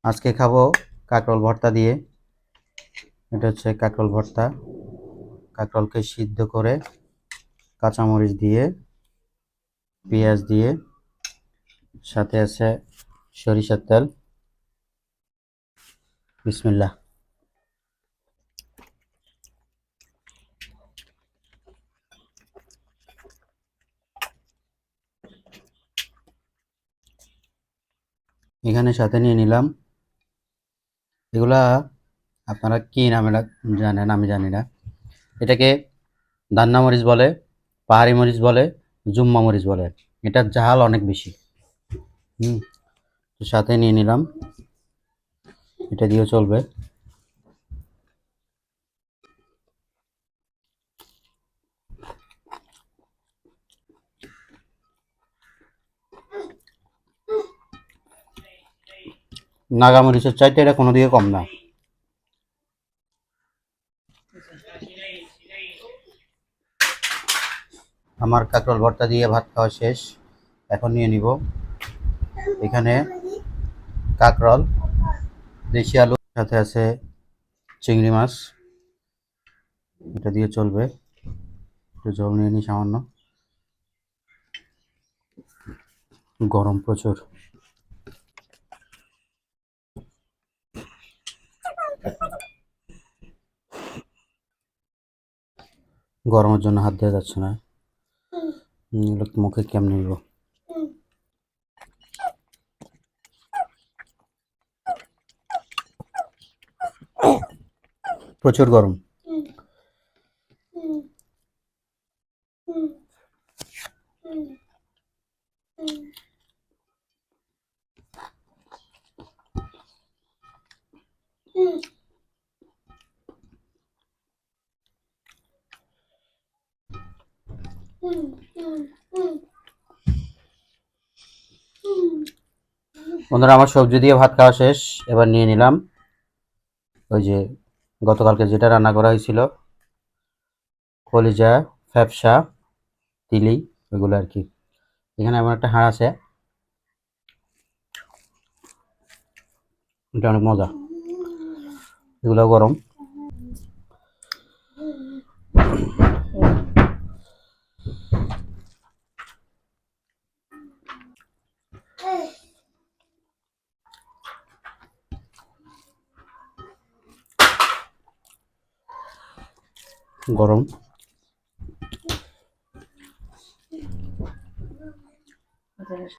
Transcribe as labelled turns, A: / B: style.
A: আজকে খাবো কাঁকরোল ভর্তা দিয়ে। এটা হচ্ছে কাঁকরোল ভর্তা। কাঁকরোলকে সিদ্ধ করে কাঁচামরিচ দিয়ে, পেঁয়াজ দিয়ে, সাথে আছে সরিষার তেল। বিসমিল্লাহ। এখানে সাথে নিয়ে নিলাম, এগুলা আপনারা কি নামে জানেন আমি জানি না। এটাকে দান্না মরিচ বলে, পাহাড়ি মরিচ বলে, জুম্মা মরিচ বলে। এটার ঝাল অনেক বেশি। তো সাথে নিয়ে নিলাম, এটা দিয়েও চলবে। নাগা মরিচের চাইতে এটা কোনো দিকে কম না। আমার কাঁকরোল ভর্তা দিয়ে ভাত খাওয়া শেষ। এখন নিয়ে নিব এখানে কাঁকরোল, দেশি আলু, সাথে আছে চিংড়ি মাছ। এটা দিয়ে চলবে। একটু জল নিয়ে নিই সামান্য। গরম প্রচুর। গরমের জন্য হাত দেওয়া যাচ্ছে না। মুখে কেমনে নিব। প্রচুর গরম। বন্ধুরা, আমার সবজি দিয়ে ভাত খাওয়া শেষ। এবার নিয়ে নিলাম ওই যে গতকালকে যেটা রান্না করা হয়েছিল, কলিজা, ফ্যাপসা, তিলি, ওইগুলো আর কি। এখানে এমন একটা হাড় আছে, এটা অনেক মজা। এগুলো গরম। গরম।